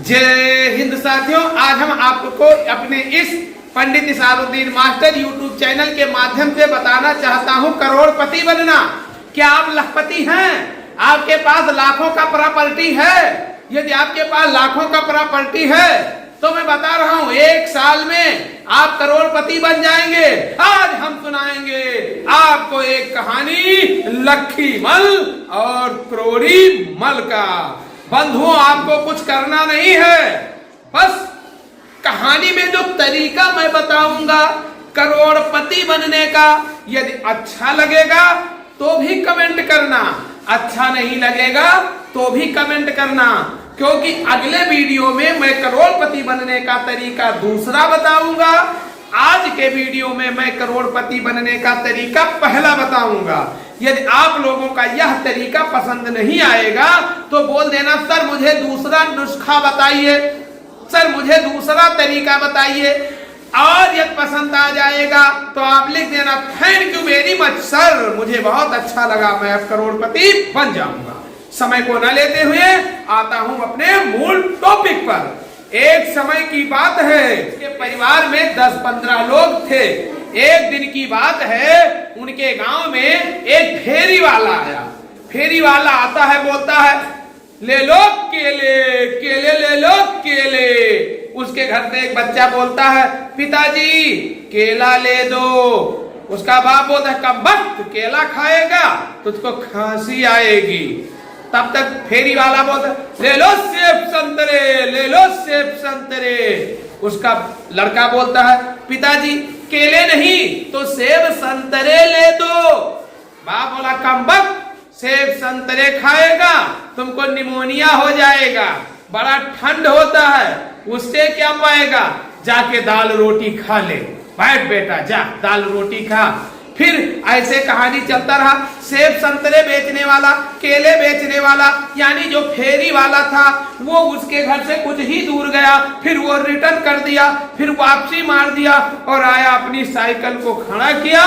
जय हिंद साथियों, आज हम आपको अपने इस पंडित निसारुद्दीन मास्टर यूट्यूब चैनल के माध्यम से बताना चाहता हूं करोड़पति बनना। क्या आप लखपति हैं? आपके पास लाखों का प्रॉपर्टी है? यदि आपके पास लाखों का प्रॉपर्टी है तो मैं बता रहा हूं 1 साल में आप करोड़पति बन जाएंगे। आज हम सुनाएंगे आपको एक कहानी लखी मल और करोड़ी मल का। बंधुओं, आपको कुछ करना नहीं है, बस कहानी में जो तरीका मैं बताऊंगा करोड़पति बनने का, यदि अच्छा लगेगा तो भी कमेंट करना, अच्छा नहीं लगेगा तो भी कमेंट करना, क्योंकि अगले वीडियो में मैं करोड़पति बनने का तरीका दूसरा बताऊंगा। आज के वीडियो में मैं करोड़पति बनने का तरीका पहला बताऊंगा। यदि आप लोगों का यह तरीका पसंद नहीं आएगा तो बोल देना, सर मुझे दूसरा नुस्खा बताइए, सर मुझे दूसरा तरीका बताइए। और यदि पसंद आ जाएगा तो आप लिख देना, thank you very much sir, मुझे बहुत अच्छा लगा, मैं अब करोड़पति बन जाऊंगा। समय को न लेते हुए आता हूं अपने मूल टॉपिक पर। एक समय की बात है कि परिवार में 10-15 लोग थे। एक दिन की बात है, उनके गांव में एक फेरी वाला आया। फेरी वाला आता है, बोलता है, ले लो केले, केले ले लो केले। उसके घर से एक बच्चा बोलता है, पिताजी केला ले दो। उसका बाप बोलता है, कब वक्त केला खाएगा तुझको खांसी आएगी। तब तक फेरी वाला बोलता है, ले लो सेब संतरे, ले लो सेब संतरे। उसका लड़का बोलता है, पिताजी केले नहीं तो सेब संतरे ले दो। बाप बोला, कमबख्त, सेब संतरे खाएगा तुमको निमोनिया हो जाएगा, बड़ा ठंड होता है, उससे क्या पाएगा, जाके दाल रोटी खा ले। बैठ बेटा, जा दाल रोटी खा। फिर ऐसे कहानी चलता रहा। सेब संतरे बेचने वाला, केले बेचने वाला, यानी जो फेरी वाला था, वो उसके घर से कुछ ही दूर गया, फिर वो रिटर्न कर दिया, फिर वापसी मार दिया और आया, अपनी साइकिल को खड़ा किया,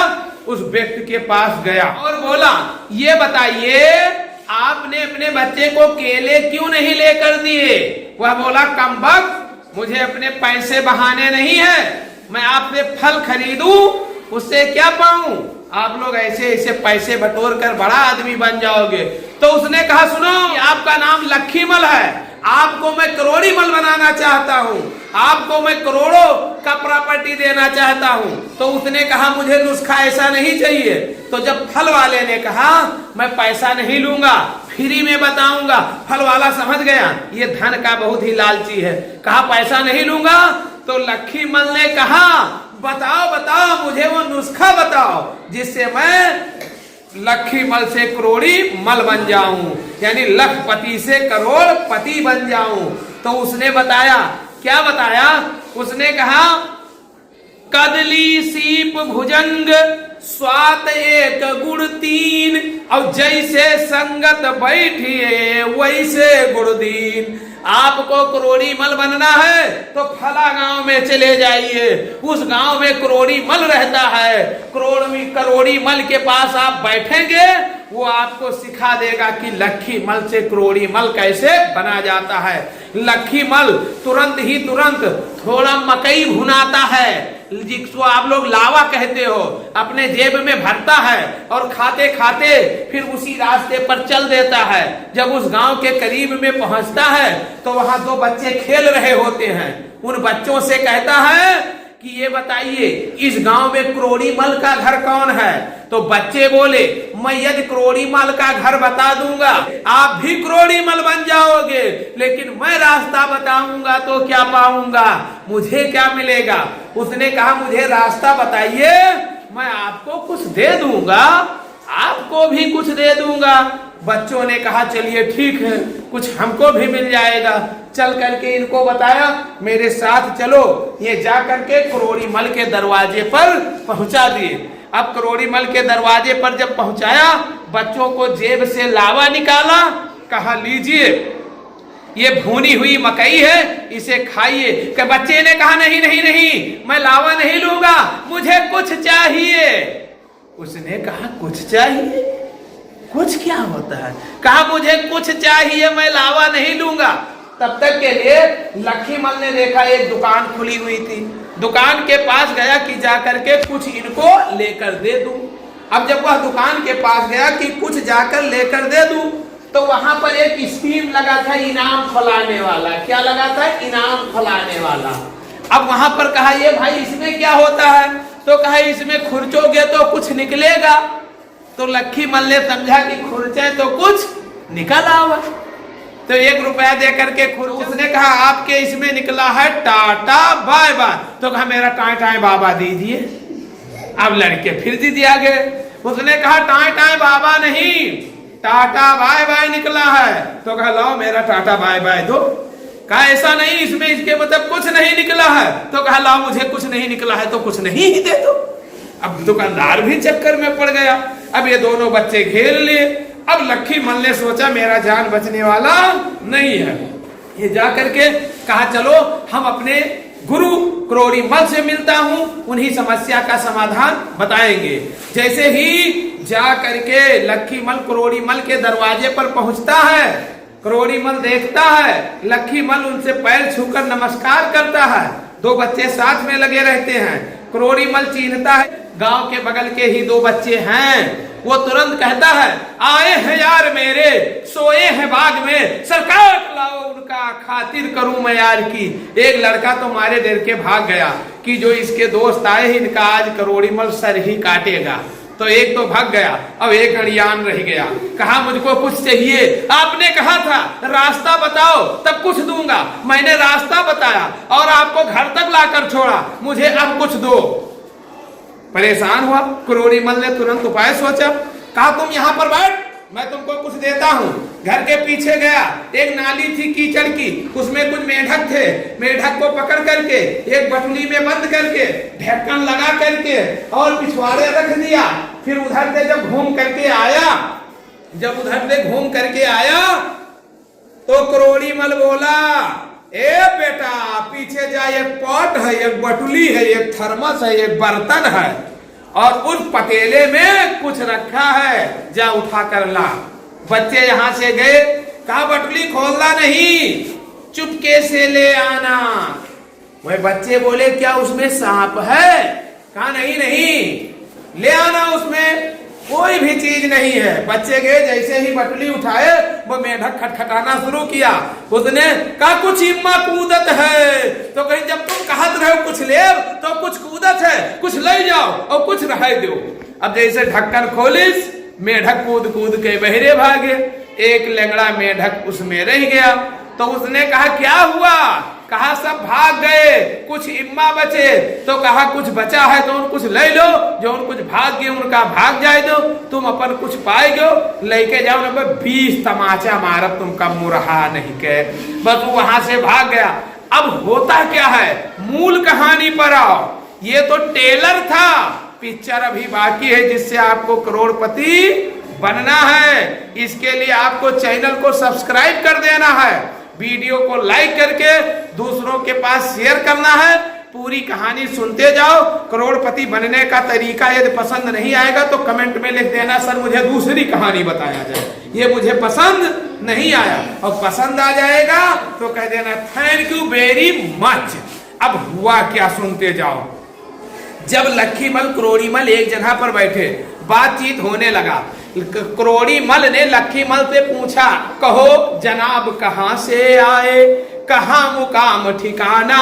उस व्यक्ति के पास गया और बोला, ये बताइए आपने अपने बच्चे को केले क्यों नहीं लेकर दिए? वह बोला, कमबख्त, मुझे अपने पैसे बहाने नहीं है, मैं आपसे फल खरीदूं उससे क्या पाऊं? आप लोग ऐसे ऐसे पैसे बटोर कर बड़ा आदमी बन जाओगे। तो उसने कहा, सुनो, आपका नाम लखी मल है, आपको मैं करोड़ी मल बनाना चाहता हूं, आपको मैं करोड़ों का प्रॉपर्टी देना चाहता हूं। तो उसने कहा, मुझे नुस्खा ऐसा नहीं चाहिए। तो जब फल वाले ने कहा, मैं पैसा नहीं लूंगा, फ्री में बताऊंगा, फल वाला समझ गया ये धन का बहुत ही लालची है, कहा पैसा नहीं लूंगा। तो लखी मल ने कहा, बताओ बताओ, मुझे वो नुस्खा बताओ जिससे मैं लखी मल से करोड़ी मल बन जाऊं, यानी लखपति से करोड़पति बन जाऊं। तो उसने बताया, क्या बताया? उसने कहा, कदली सीप भुजंग स्वात एक गुड़ 3, और जैसे संगत बैठिए वैसे गुड़ दीन। आपको करोड़ी मल बनना है तो फला गांव में चले जाइए, उस गांव में करोड़ी मल रहता है, करोड़ी मल के पास आप बैठेंगे, वो आपको सिखा देगा कि लखी मल से करोड़ी मल कैसे बना जाता है। लखी मल तुरंत ही तुरंत थोड़ा मकई भुनाता है, जिसको आप लोग लावा कहते हो, अपने जेब में भरता है और खाते खाते फिर उसी रास्ते पर चल देता है। जब उस गांव के करीब में पहुंचता है तो वहां 2 बच्चे खेल रहे होते हैं। उन बच्चों से कहता है कि ये बताइए इस गांव में करोड़ी मल का घर कौन है? तो बच्चे बोले, मैं यदि करोड़ी मल का घर बता दूंगा आप भी करोड़ी मल बन जाओगे, लेकिन मैं रास्ता बताऊंगा तो क्या पाऊंगा, मुझे क्या मिलेगा? उसने कहा, मुझे रास्ता बताइए, मैं आपको कुछ दे दूंगा, आपको भी कुछ दे दूंगा। बच्चों ने कहा, चलिए ठीक है, कुछ हमको भी मिल जाएगा। चल करके इनको बताया, मेरे साथ चलो। ये जा करके करोड़ी मल के दरवाजे पर पहुंचा दिए। अब करोड़ी मल के दरवाजे पर जब पहुंचाया, बच्चों को जेब से लावा निकाला, कहा, लीजिए ये भुनी हुई मकई है, इसे खाइए। कि बच्चे ने कहा, नहीं नहीं नहीं, मैं लावा नहीं लूंगा, मुझे कुछ चाहिए। उसने कहा, कुछ चाहिए? कुछ क्या होता है? कहा, मुझे कुछ चाहिए, मैं लावा नहीं लूंगा। तब तक के लिए लक्ष्मीमल ने देखा एक दुकान खुली हुई थी। दुकान के पास गया कि जाकर के कुछ इनको लेकर दे दूं। अब जब वह दुकान के पास गया कि कुछ जाकर लेकर दे दूं, तो वहां पर एक स्कीम लगा था इनाम फलाने वाला। क्या लगा था? इनाम फलाने वाला। अब वहां पर कहा ये भाई इसमें क्या होता है? तो कहा इसमें खुर्चोगे तो कुछ निकलेगा। तो लक्ष्मीमल ने समझा कि खुर्चे तो कुछ निकल आवा, तो 1 रुपया दे करके उसने कहा आपके इसमें निकला है टाटा बाय बाय। तो कहा मेरा टाई टाई बाबा दीजिए। अब लड़के फिर दीदी आगे, उसने कहा टाई टाई बाबा नहीं, टाटा बाय बाय निकला है। तो कहा लाओ मेरा टाटा बाय बाय दो। कहा ऐसा नहीं, इसमें इसके मतलब कुछ नहीं निकला है। तो कहा लाओ मुझे कुछ नहीं निकला है तो कुछ नहीं ही दे दो। अब दुकानदार भी चक्कर में पड़ गया। अब ये दोनों बच्चे घेर लिए। अब लक्ष्मीमल ने सोचा मेरा जान बचने वाला नहीं है। ये जा करके कहा चलो हम अपने गुरु क्रोड़ीमल से मिलता हूं, उन्हीं समस्या का समाधान बताएंगे। जैसे ही जा करके लक्ष्मीमल क्रोड़ीमल के दरवाजे पर पहुंचता है, क्रोड़ीमल देखता है, लक्ष्मीमल उनसे पैर छूकर नमस्कार करता है। 2 बच्चे साथ में लगे रहते हैं। क्रोड़ीमल चिन्हता है गांव के बगल के ही 2 बच्चे हैं। वो तुरंत कहता है आए हैं यार मेरे, सोए हैं बाग में, सरकार लाओ उनका खातिर करूं मैं यार की। एक लड़का तो मारे डर के भाग गया कि जो इसके दोस्त आए इनका आज क्रोड़ीमल सर ही काटेगा। तो एक तो भाग गया, अब एक अड़ियान रह गया। कहा मुझको कुछ चाहिए, आपने कहा था रास्ता बताओ तब कुछ दूंगा। मैंने रास्ता बताया और आपको घर तक लाकर छोड़ा, मुझे अब कुछ दो। परेशान हुआ क्रोड़ीमल ने तुरंत उपाय सोचा। कहा तुम यहाँ पर बैठ, मैं तुमको कुछ देता हूँ। घर के पीछे गया, एक नाली थी कीचड़ की, उसमें कुछ मेढक थे। मेढक को पकड़ करके एक बटुली में बंद करके ढक्कन लगा करके और पिछवाड़े रख दिया। फिर उधर से जब घूम करके आया, तो क्रोड़ीमल बोला ए बेटा पीछे जा, एक पॉट है, एक बटुली है, एक थर्मस है, एक बर्तन है और उस पतीले में कुछ रखा है, जा उठा कर ला। बच्चे यहां से गए। कहा बटुली खोलना नहीं, चुपके से ले आना। वह बच्चे बोले क्या उसमें सांप है? कहा नहीं नहीं, ले आना, उसमें कोई भी चीज नहीं है। बच्चे गए, जैसे ही बटुली उठाए वो मेढक खटखटाना शुरू किया। उसने कहा कुछ इम्मा कूदत है। तो कहीं जब तुम कहत रहे हो कुछ ले तो कुछ कूदत है, कुछ ले जाओ और कुछ रह दो। अब जैसे ढक्कन खोलिस, मेढक कूद कूद के बहरे भागे। एक लंगड़ा मेढक उसमें रह गया। तो उसने कहा क्या हुआ? कहा सब भाग गए, कुछ इम्मा बचे। तो कहा कुछ बचा है तो कुछ ले लो, जो कुछ भाग गए उनका भाग जाए दो, तुम अपन कुछ पाए गो लेके जाओ ना। 20 तमाचा मारब तुमका मुरहा नहीं के। बस वो वहां से भाग गया। अब होता क्या है, मूल कहानी पर आओ। ये तो टेलर था, पिक्चर अभी बाकी है जिससे आपको करोड़पति बनना है। इसके लिए आपको चैनल को सब्सक्राइब कर देना है, वीडियो को लाइक करके दूसरों के पास शेयर करना है। पूरी कहानी सुनते जाओ। करोड़पति बनने का तरीका यदि पसंद नहीं आएगा तो कमेंट में लिख देना सर मुझे दूसरी कहानी बताया जाए, ये मुझे पसंद नहीं आया। और पसंद आ जाएगा तो कह देना थैंक यू वेरी मच। अब हुआ क्या सुनते जाओ। जब लक्ष्मीमल क्रोड़ीमल एक जगह पर बैठे, बातचीत होने लगा। क्रोड़ीमल ने लक्ष्मीमल से पूछा कहो जनाब कहां से आए, कहां मुकाम ठिकाना।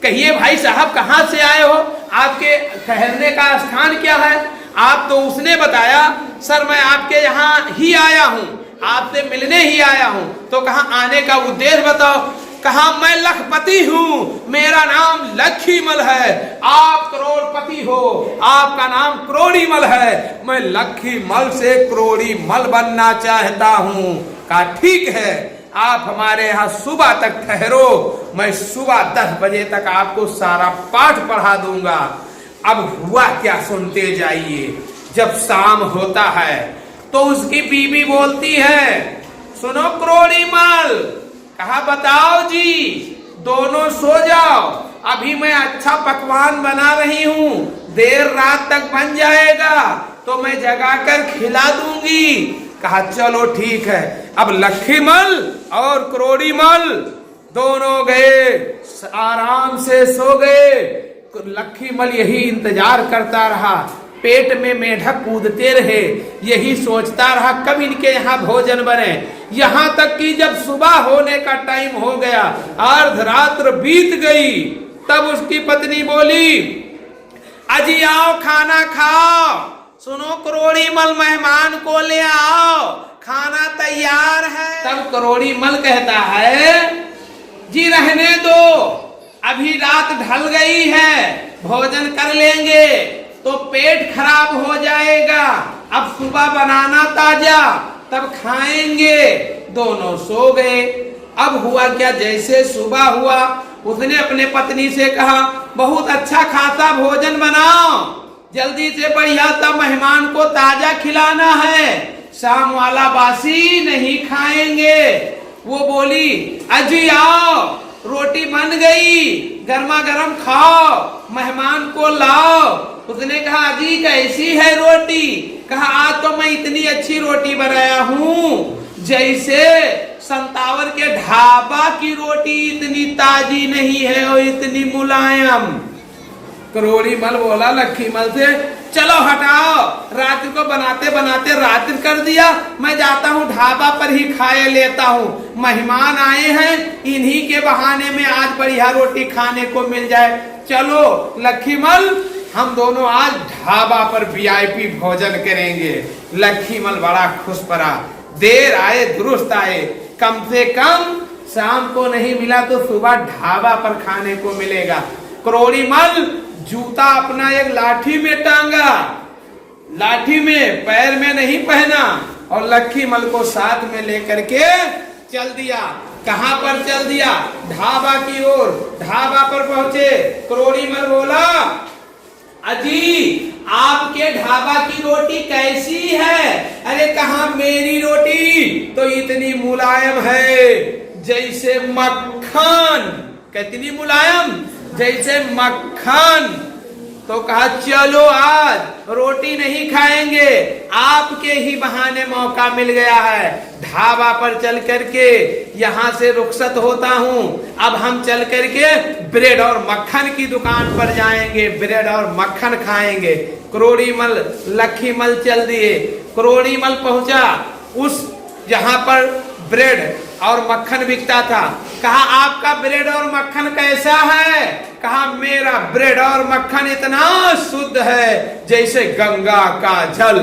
कहिए भाई साहब कहां से आए हो, आपके ठहरने का स्थान क्या है? आप तो उसने बताया सर मैं आपके यहाँ ही आया हूँ, आपसे मिलने ही आया हूँ। तो कहा आने का उद्देश्य बताओ। कहा मैं लखपति हूँ, मेरा नाम लक्ष्मीमल है। आप करोड़पति हो, आपका नाम क्रोड़ीमल है। मैं लक्ष्मीमल से क्रोड़ीमल बनना चाहता हूँ। कहा ठीक है, आप हमारे यहाँ सुबह तक ठहरो, मैं सुबह 10 बजे तक आपको सारा पाठ पढ़ा दूंगा। अब हुआ क्या सुनते जाइए। जब शाम होता है तो उसकी बीवी बोलती है सुनो क्रोड़ीमल। कहा बताओ जी। दोनों सो जाओ, अभी मैं अच्छा पकवान बना रही हूँ, देर रात तक बन जाएगा तो मैं जगाकर खिला दूंगी। कहा चलो ठीक है। अब लक्ष्मीमल और क्रोड़ीमल दोनों गए, आराम से सो गए। लक्ष्मीमल यही इंतजार करता रहा, पेट में मेढक कूदते रहे, यही सोचता रहा कब इनके यहाँ भोजन बने। यहाँ तक कि जब सुबह होने का टाइम हो गया, अर्धरात्र बीत गई, तब उसकी पत्नी बोली, अजी आओ खाना खाओ, सुनो करोड़ी मल मेहमान को ले आओ, खाना तैयार है। तब करोड़ी मल कहता है, जी रहने दो, अभी रात ढल गई है, भोजन कर लेंगे तो पेट खराब हो जाएगा, अब सुबह बनाना ताजा, तब खाएंगे। दोनों सो गए। अब हुआ क्या, जैसे सुबह हुआ उसने अपने पत्नी से कहा, बहुत अच्छा खासा भोजन बनाओ, जल्दी से बढ़िया सब मेहमान को ताजा खिलाना है, शाम वाला बासी नहीं खाएंगे। वो बोली, अजी आओ, रोटी बन गई, गर्मा गर्म खाओ, मेहमान को लाओ। उसने कहा, अजी कैसी है रोटी? कहा, आज तो मैं इतनी अच्छी रोटी बनाया हूँ जैसे संतावर के ढाबा की रोटी इतनी ताजी नहीं है और इतनी मुलायम। करोड़ी मल बोला लक्ष्मीमल से, चलो हटाओ, रात्रि को बनाते बनाते रात्रि कर दिया, मैं जाता हूँ ढाबा पर ही खाए लेता हूँ, मेहमान आए हैं, इन्हीं के बहाने में आज बढ़िया रोटी खाने को मिल जाए। चलो लक्ष्मीमल, हम दोनों आज ढाबा पर वीआईपी भोजन करेंगे। लक्ष्मीमल बड़ा खुश पड़ा, देर आए दुरुस्त आए, कम से कम शाम को नहीं मिला तो सुबह ढाबा पर खाने को मिलेगा। करोड़ी मल जूता अपना एक लाठी में टांगा, लाठी में, पैर में नहीं पहना, और लक्ष्मीमल को साथ में लेकर के चल दिया। कहां पर चल दिया? ढाबा की ओर। ढाबा पर पहुंचे, करोड़ी मल बोला, अजी आपके ढाबा की रोटी कैसी है? अरे कहा, मेरी रोटी तो इतनी मुलायम है जैसे मक्खन। कितनी मुलायम? जैसे मक्खन। तो कहा, चलो आज रोटी नहीं खाएंगे, आपके ही बहाने मौका मिल गया है, ढाबा पर चल करके यहाँ से रुखसत होता हूँ, अब हम चल करके ब्रेड और मक्खन की दुकान पर जाएंगे, ब्रेड और मक्खन खाएंगे। करोड़ी मल लक्ष्मीमल चल दिए। करोड़ी मल पहुंचा उस जहाँ पर ब्रेड और मक्खन बिकता था। कहा, आपका ब्रेड और मक्खन कैसा है? कहा, मेरा ब्रेड और मक्खन इतना शुद्ध है जैसे गंगा का जल।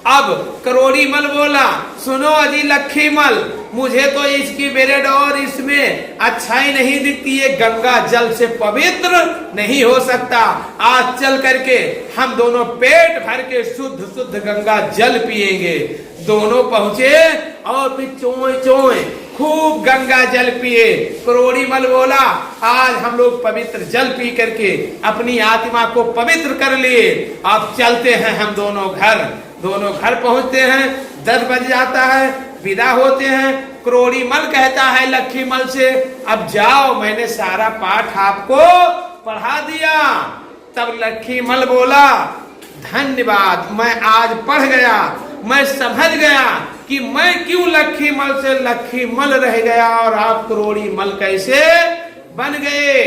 अब करोड़ी मल बोला, सुनो अजी लक्ष्मीमल, मुझे तो इसकी ब्रेड और इसमें अच्छाई नहीं दिखती है, गंगा जल से पवित्र नहीं हो सकता। आज चल करके हम दोनों पेट भर के शुद्ध शुद्ध गंगा जल पिएंगे। दोनों पहुंचे और फिर चोय चोय खूब गंगा जल पिए। करोड़ी मल बोला, आज हम लोग पवित्र जल पी करके अपनी आत्मा को पवित्र कर लिए, अब चलते हैं हम दोनों घर। दोनों घर पहुंचते हैं, 10 बज जाता है, विदा होते हैं। करोड़ी मल कहता है लक्ष्मीमल से, अब जाओ, मैंने सारा पाठ आपको पढ़ा दिया। तब लक्ष्मीमल बोला, धन्यवाद, मैं आज पढ़ गया, मैं समझ गया कि मैं क्यों लक्ष्मीमल से लक्ष्मीमल रह गया और आप करोड़ी मल कैसे बन गए।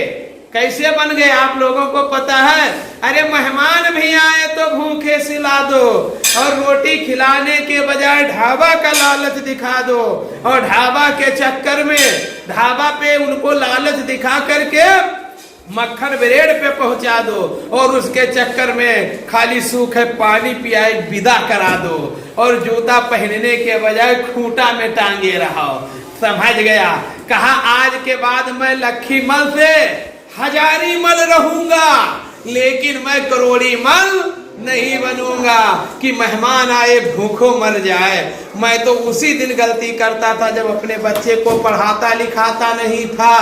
कैसे बन गए आप लोगों को पता है? अरे मेहमान भी आए तो भूखे सिला दो, और रोटी खिलाने के बजाय ढाबा का लालच दिखा दो, और ढाबा के चक्कर में ढाबा पे उनको लालच दिखा करके मक्खन ब्रेड पे पहुंचा दो, और उसके चक्कर में खाली सूखे पानी पियाए विदा करा दो, और जूता पहनने के बजाय खूंटा में टांगे रहो। समझ गया। कहा, आज के बाद मैं लक्ष्मीमल से हजारी मल रहूंगा, लेकिन मैं करोड़ी मल नहीं बनूंगा कि मेहमान आए भूखों मर जाए। मैं तो उसी दिन गलती करता था जब अपने बच्चे को पढ़ाता लिखाता नहीं था,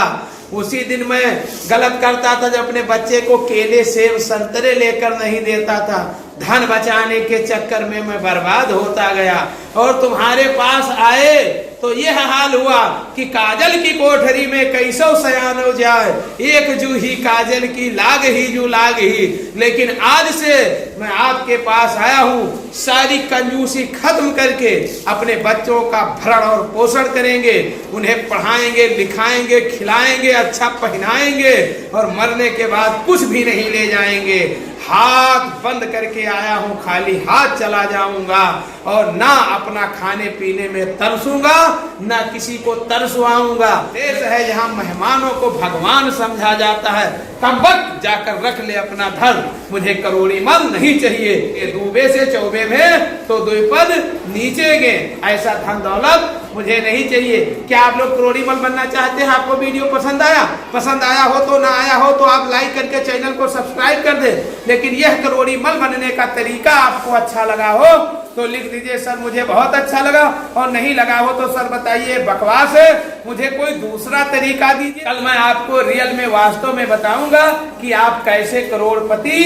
उसी दिन मैं गलत करता था जब अपने बच्चे को केले सेब संतरे लेकर नहीं देता था। धन बचाने के चक्कर में मैं बर्बाद होता गया, और तुम्हारे पास आए तो यह हाल हुआ कि काजल की कोठरी में कैसो सयानो जाए, एक जूही काजल की लाग ही जू लाग ही। लेकिन आज से मैं आपके पास आया हूँ, सारी कंजूसी खत्म करके अपने बच्चों का भरण और पोषण करेंगे, उन्हें पढ़ाएंगे, लिखाएंगे, खिलाएंगे, अच्छा पहनाएंगे और मरने के बाद कुछ भी नहीं ले जाएंगे। हाथ बंद करके आया हूं, खाली हाथ चला जाऊंगा और ना अपना खाने पीने में तरसूंगा, ना किसी को तरसवाऊंगा। देश है जहां मेहमानों को भगवान समझा जाता है, तब वक्त जाकर रख ले अपना धन। मुझे करोड़ी मल नहीं चाहिए, ये डूबे से चौबे में तो द्विपद नीचे गे, ऐसा धन दौलत मुझे नहीं चाहिए। क्या आप लोग करोड़ी मल बनना चाहते हैं? आपको वीडियो पसंद आया हो तो ना आया हो तो आप लाइक करके चैनल को सब्सक्राइब कर दे। लेकिन यह करोड़ी मल बनने का तरीका आपको अच्छा लगा हो तो लिख दीजिए सर मुझे बहुत अच्छा लगा, और नहीं लगा हो तो सर बताइए बकवास है, मुझे कोई दूसरा तरीका दीजिए। कल मैं आपको रियल में वास्तव में बताऊंगा कि आप कैसे करोड़पति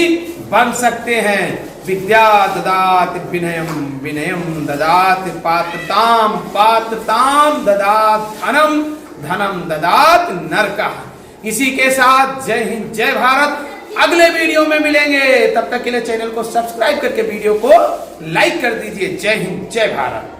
बन सकते हैं। विद्या ददात विनयम, विनयम ददात पात्रताम, पात्रताम ददात धनम, धनम ददात नरकः। इसी के साथ जय हिंद, जय भारत। अगले वीडियो में मिलेंगे, तब तक के लिए चैनल को सब्सक्राइब करके वीडियो को लाइक कर दीजिए। जय हिंद, जय भारत।